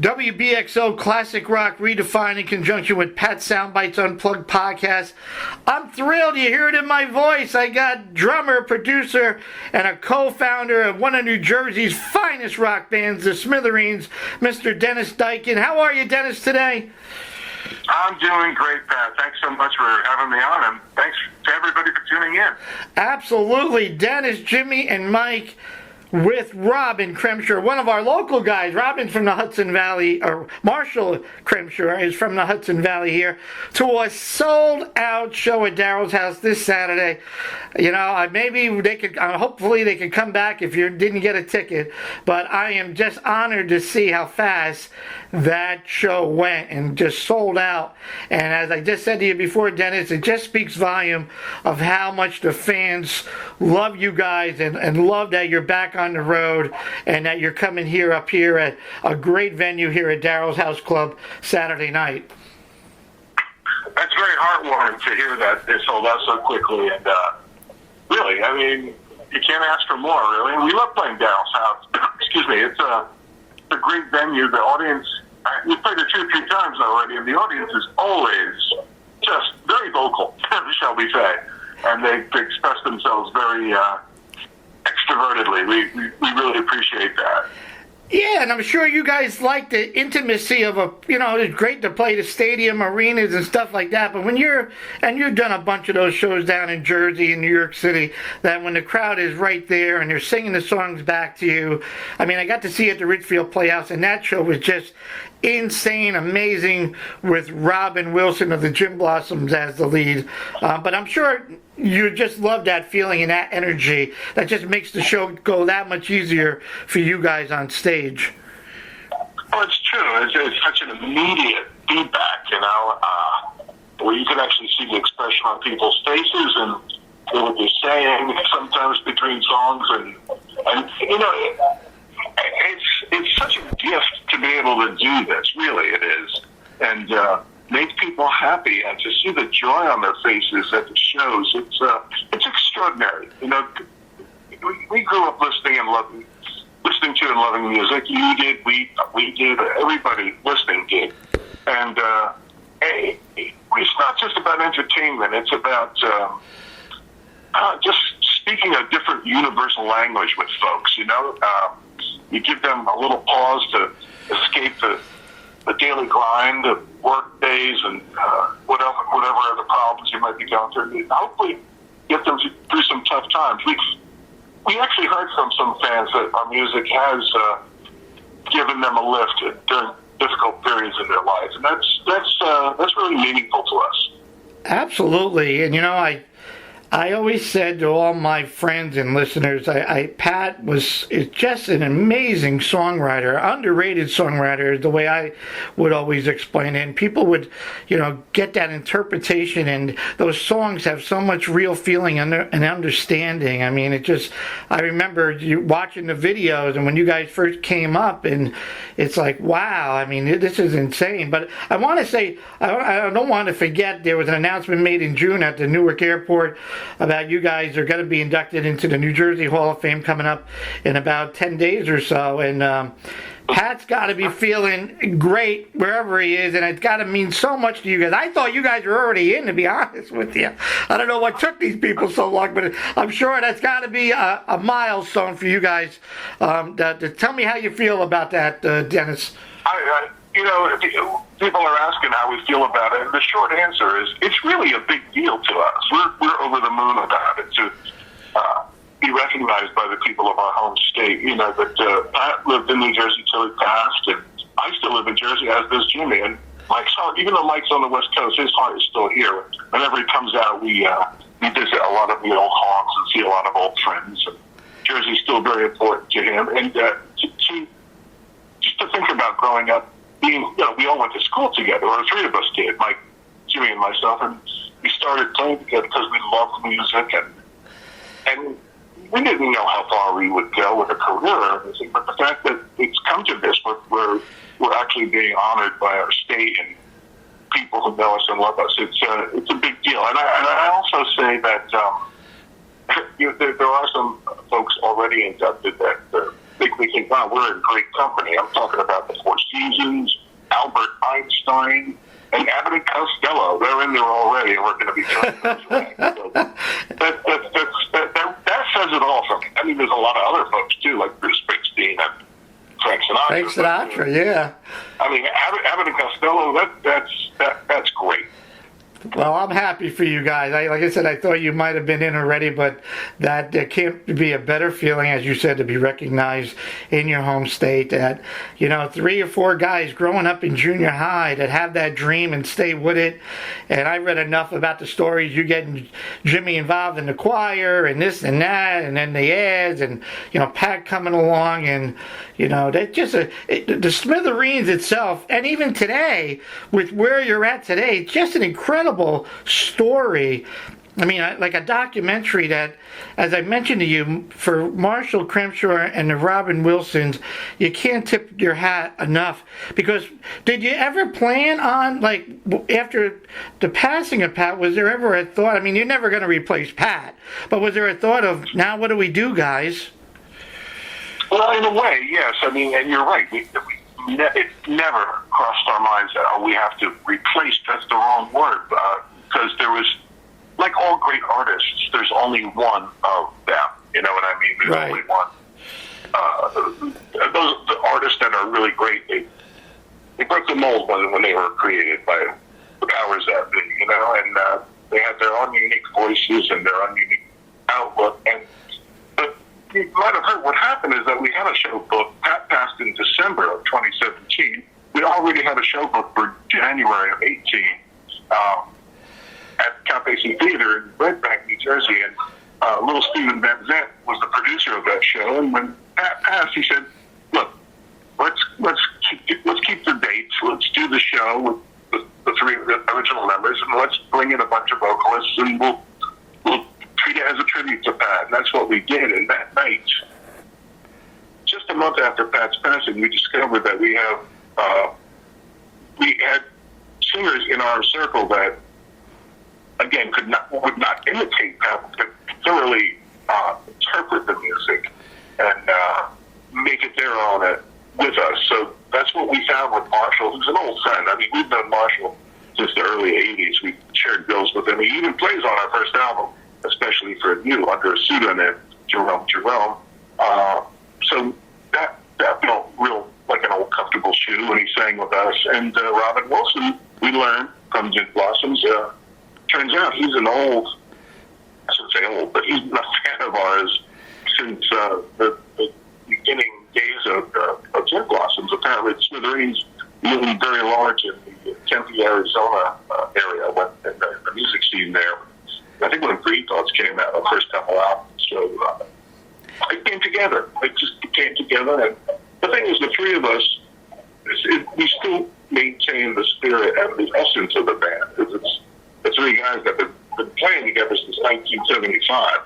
WBXO Classic Rock Redefined in conjunction with Pat Soundbites Unplugged podcast. I'm thrilled. You hear it in my voice. I got drummer, producer, and a co-founder of one of New Jersey's finest rock bands, the Smithereens, Mr. Dennis Diken. How are you, Dennis, today? I'm doing great, Pat. Thanks so much for having me on, and thanks to everybody for tuning in. Absolutely. Dennis, Jimmy, and Mike with Robin Crenshaw, one of our local guys. Robin's from the Hudson Valley, or Marshall Crenshaw is from the Hudson Valley here, to a sold-out show at Daryl's house this Saturday. You know, maybe they could, hopefully they could come back if you didn't get a ticket, but I am just honored to see how fast that show went and just sold out. And as I just said to you before, Dennis, it just speaks volume of how much the fans love you guys and love that you're back on the road and that you're coming here up here at a great venue here at Daryl's House Club Saturday night. That's very heartwarming to hear that they sold out so quickly, and really, I mean, you can't ask for more, really. And we love playing Daryl's House. Excuse me, it's a great venue. The audience, we've played it 2 or 3 times already, and the audience is always just very vocal, shall we say, and they express themselves very extrovertedly. We really appreciate that. Yeah, and I'm sure you guys like the intimacy of it's great to play the stadium arenas and stuff like that, but you've done a bunch of those shows down in Jersey and New York City, that when the crowd is right there and they're singing the songs back to you. I mean, I got to see it at the Ridgefield Playhouse, and that show was just insane, amazing, with Robin Wilson of the Gin Blossoms as the lead. But I'm sure you just love that feeling and that energy. That just makes the show go that much easier for you guys on stage. Well, it's true. It's such an immediate feedback, where you can actually see the expression on people's faces and hear what they're saying, sometimes between songs, and it's such a gift to be able to do this. Really, it is, and make people happy, and to see the joy on their faces at the shows. It's extraordinary. You know, we grew up listening to and loving music. You did, we did, everybody listening did, and it's not just about entertainment. It's about just speaking a different universal language with folks. You give them a little pause to escape the daily grind of work days and whatever other problems you might be going through. And hopefully get them through some tough times. We actually heard from some fans that our music has given them a lift during difficult periods in their lives, and that's really meaningful to us. Absolutely, and I always said to all my friends and listeners, Pat is just an amazing songwriter, underrated songwriter, is the way I would always explain it. And people would, get that interpretation, and those songs have so much real feeling and understanding. I mean, I remember you watching the videos, and when you guys first came up, and it's like, wow, I mean, this is insane. But I want to say, I don't want to forget, there was an announcement made in June at the Newark Airport about you guys are going to be inducted into the New Jersey Hall of Fame coming up in about 10 days or so. And Pat's got to be feeling great wherever he is, and it's got to mean so much to you guys. I thought you guys were already in, to be honest with you. I don't know what took these people so long, but I'm sure that's got to be a milestone for you guys. Tell me how you feel about that, Dennis. People are asking how we feel about it. The short answer is it's really a big deal to us. We're over the moon about it, to be recognized by the people of our home state. That Pat lived in New Jersey till he passed, and I still live in Jersey, as does Jimmy. And Mike's heart, even though Mike's on the West Coast, his heart is still here. Whenever he comes out, we visit a lot of the old haunts and see a lot of old friends. And Jersey's still very important to him. And just to think about growing up, we all went to school together, or 3 of us did, Mike, Jimmy, and myself, and we started playing together because we loved music, and we didn't know how far we would go with a career or anything, but the fact that it's come to this, we're actually being honored by our state and people who know us and love us. It's a big deal, and I also say that there are some folks already inducted that make me think, wow, we're in great company. I'm talking about the Four Seasons Seasons, Albert Einstein, and Abbott and Costello. They're in there already, and we're going to be joining them. So that says it all for me. I mean, there's a lot of other folks, too, like Bruce Springsteen and Frank Sinatra. Frank Sinatra, yeah. I mean, Abbott and Costello, that's great. Well, I'm happy for you guys. Like I said, I thought you might have been in already, but that there can't be a better feeling, as you said, to be recognized in your home state. That, 3 or 4 guys growing up in junior high that have that dream and stay with it. And I read enough about the stories, you getting Jimmy involved in the choir and this and that, and then the ads, and Pat coming along, and that just the Smithereens itself, and even today with where you're at today, just an incredible story. I mean, like a documentary that, as I mentioned to you, for Marshall Crenshaw and the Robin Wilsons, you can't tip your hat enough. Because did you ever plan on, like, after the passing of Pat, was there ever a thought, I mean, you're never going to replace Pat, but was there a thought of, now what do we do, guys? Well, in a way, yes. I mean, and you're right. It never crossed our minds that we have to replace. That's the wrong word, because there was, like all great artists, there's only one of them. You know what I mean? There's right. only one. The artists that are really great, they broke the mold when they were created by the powers that be, and they had their own unique voices and their own unique outlook. But you might have heard what happened is that we had a show booked. Pat passed in December of 2017. We already had a show booked for January of 18 at Count Basie Theater in Red Bank, New Jersey. And little Stephen Van Zandt was the producer of that show. And when Pat passed, he said, "Look, let's keep the dates. Let's do the show with the 3 original members, and let's bring in a bunch of vocalists, and we'll treat it as a tribute to Pat." And that's what we did. And that night, just a month after Pat's passing, we discovered that we had singers in our circle that, again, would not imitate Pat, but could thoroughly interpret the music and make it their own with us. So that's what we found with Marshall, who's an old friend. I mean, we've known Marshall since the early 80s. We shared bills with him. He even plays on our first album, Especially for You, under a pseudonym, Jerome. So that felt real like an old comfortable shoe when he sang with us. And Robin Wilson, we learned from Gin Blossoms, turns out he's an old, I shouldn't say old, but he's been a fan of ours since the beginning days of Gin Blossoms. Apparently, Smithereens loomed very large in the Tempe, Arizona area, and the music scene there. I think when Green Thoughts came out, the first couple albums, so it came together. It just came together, and the thing is, the 3 of us, we still maintain the spirit and the essence of the band. It's the 3 guys that have been playing together since 1975.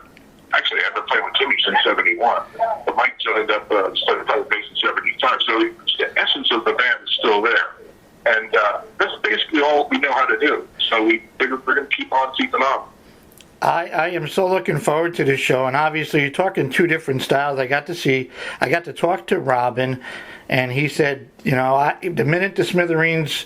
Actually, I've been playing with Timmy since 71. But Mike joined up, started playing bass in 75. So the essence of the band is still there. And that's basically all we know how to do. So we're going to keep on keeping on. I am so looking forward to this show, and obviously you're talking 2 different styles. I got to talk to Robin, and he said, the minute the Smithereens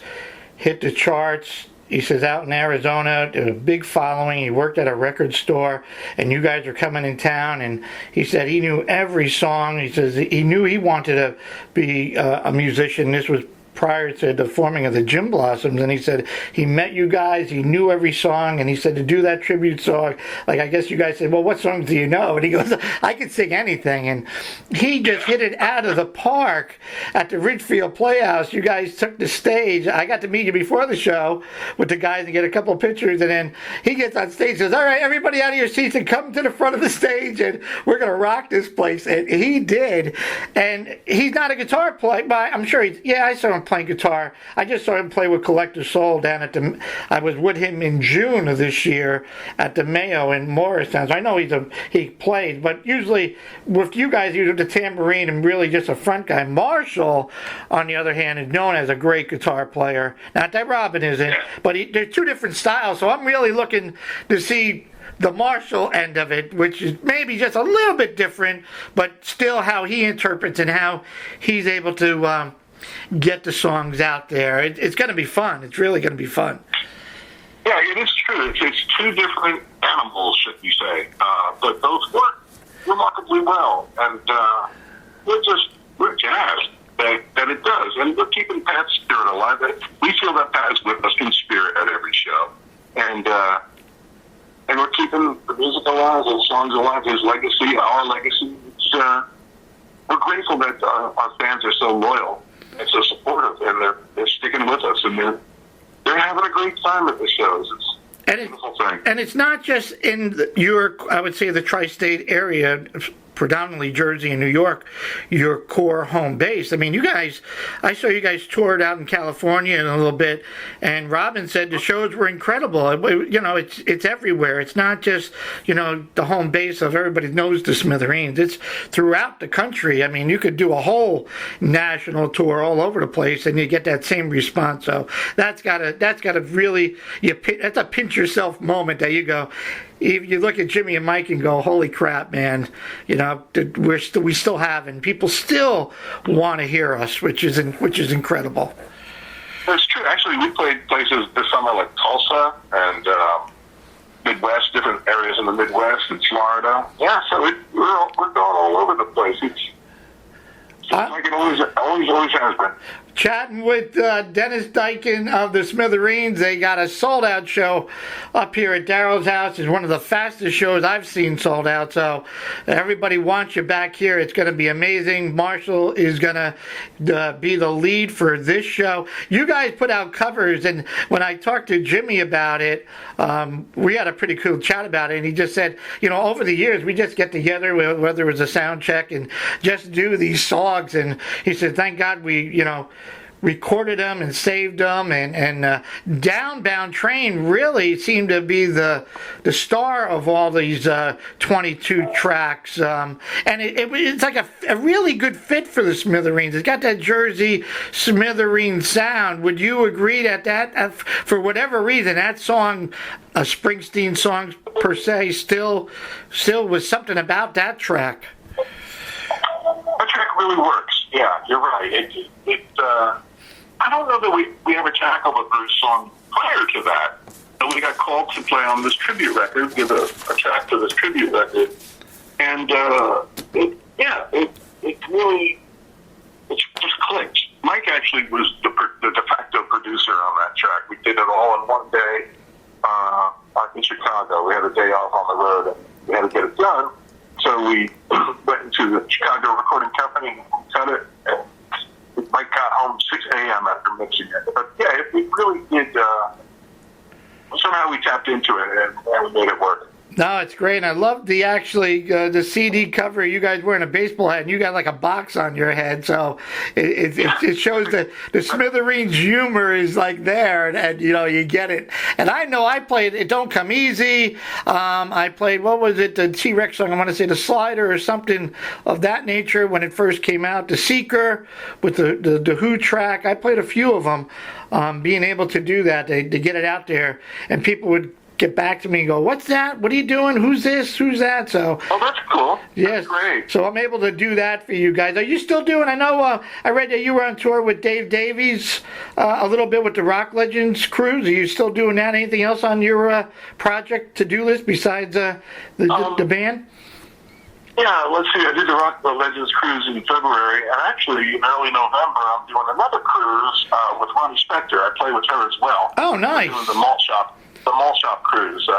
hit the charts, he says out in Arizona, there's a big following. He worked at a record store, and you guys are coming in town, and he said he knew every song. He says he knew he wanted to be a musician. This was prior to the forming of the Gin Blossoms, and he said he met you guys, he knew every song, and he said to do that tribute song, like I guess you guys said, well, what songs do you know? And he goes, I can sing anything, and he just hit it out of the park at the Ridgefield Playhouse. You guys took the stage. I got to meet you before the show with the guys and get a couple pictures, and then he gets on stage and says, all right, everybody out of your seats and come to the front of the stage, and we're going to rock this place. And he did, and he's not a guitar player, but I'm sure I saw him playing guitar. I just saw him play with Collector Soul down at I was with him in June of this year at the Mayo in Morristown. So I know he plays, but usually with you guys, you're the tambourine and really just a front guy. Marshall, on the other hand, is known as a great guitar player. Not that Robin isn't, but they're 2 different styles. So I'm really looking to see the Marshall end of it, which is maybe just a little bit different, but still how he interprets and how he's able to get the songs out there. It's going to be fun. It's really going to be fun. Yeah, it is true. It's two different animals, should you say, but both work remarkably well, and we're jazzed that it does, and we're keeping Pat's spirit alive. We feel that Pat is with us in spirit at every show, and we're keeping the music alive, the songs alive, his legacy, our legacy. We're grateful that our fans are so loyal and so supportive, and they're sticking with us, and they're having a great time at the shows. It's a beautiful thing. And it's not just in I would say, the tri-state area, predominantly Jersey and New York, your core home base. I mean, I saw you guys toured out in California in a little bit, and Robin said the shows were incredible. It's everywhere. It's not just, the home base of everybody knows the Smithereens. It's throughout the country. I mean, you could do a whole national tour all over the place, and you get that same response. So that's gotta really, that's a pinch yourself moment that you go, if you look at Jimmy and Mike and go, holy crap, man, we still have, and people still want to hear us, which is incredible. It's true. Actually, we played places this summer like Tulsa and Midwest, different areas in the Midwest and Florida. Yeah, so we're going all over the place. It's like it always has been. Chatting with Dennis Diken of the Smithereens. They got a sold-out show up here at Daryl's house. It's one of the fastest shows I've seen sold out. So everybody wants you back here. It's going to be amazing. Marshall is going to be the lead for this show. You guys put out covers, and when I talked to Jimmy about it, we had a pretty cool chat about it, and he just said, over the years, we just get together, whether it was a sound check, and just do these songs. And he said, thank God we, recorded them and saved them, and Downbound Train really seemed to be the star of all these 22 tracks, and it's like a really good fit for the Smithereens. It's got that Jersey Smithereens sound. Would you agree that for whatever reason, that song, a Springsteen song per se, still was something about that track? That track really works. Yeah, you're right. I don't know that we ever tackled a Bruce song prior to that. And we got called to play on this tribute record, give a track to this tribute record, and it just clicked. Mike actually was the de facto producer on that track. We did it all in one day in Chicago. We had a day off on the road, and we had to get it done. So we went into the Chicago recording company and cut it, and Mike got home 6 a.m. after mixing it. But yeah, we really did, somehow we tapped into it and we made it work. No, it's great. And I love the CD cover. You guys wearing a baseball hat, and you got like a box on your head. So it shows that the Smithereens humor is like there, and you get it. And I know I played It Don't Come Easy. I played, what was it, the T-Rex song, I want to say The Slider or something of that nature when it first came out. The Seeker with the Who track. I played a few of them, being able to do that, to get it out there, and people would get back to me and go, what's that? What are you doing? Who's this? Who's that? So, oh, that's cool. Yes, that's great. So I'm able to do that for you guys. Are you still doing? I know I read that you were on tour with Dave Davies a little bit with the Rock Legends cruise. Are you still doing that? Anything else on your project to-do list besides the band? Yeah, let's see. I did the Rock Legends cruise in February, and actually in early November I'm doing another cruise with Ronnie Spector. I play with her as well. Oh, nice. I'm doing the Malt Shop cruise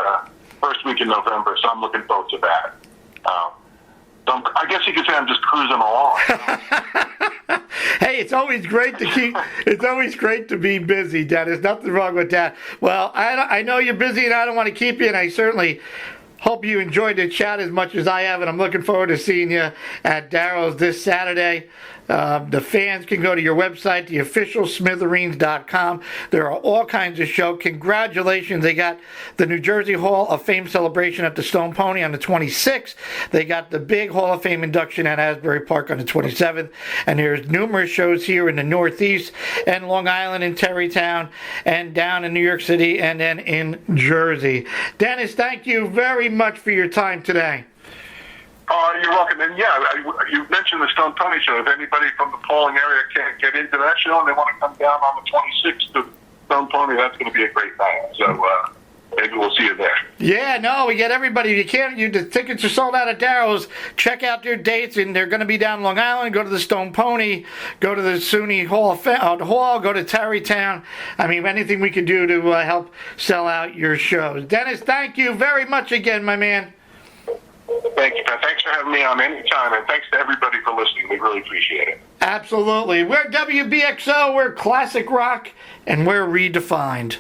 first week in November, so I'm looking forward to that. So I guess you could say I'm just cruising along. Hey, it's always great to be busy, Dennis. Nothing wrong with that. Well, I know you're busy, and I don't want to keep you, and I certainly hope you enjoyed the chat as much as I have, and I'm looking forward to seeing you at Daryl's this Saturday. The fans can go to your website, the official Smithereens.com. There are all kinds of shows. Congratulations. They got the New Jersey Hall of Fame celebration at the Stone Pony on the 26th. They got the big Hall of Fame induction at Asbury Park on the 27th. And there's numerous shows here in the Northeast and Long Island and Terrytown and down in New York City and then in Jersey. Dennis, thank you very much for your time today. You're welcome. And yeah, you mentioned the Stone Pony show. If anybody from the Pauling area can't get into that show and they want to come down on the 26th to Stone Pony, that's going to be a great night. So maybe we'll see you there. Yeah, no, we get everybody. You can't. The tickets are sold out at Daryl's. Check out their dates, and they're going to be down Long Island. Go to the Stone Pony. Go to the SUNY Hall. Go to Tarrytown. I mean, anything we can do to help sell out your shows. Dennis, thank you very much again, my man. Thank you, Pat. Thanks for having me on anytime, and thanks to everybody for listening. We really appreciate it. Absolutely. We're WBXO. We're classic rock, and we're redefined.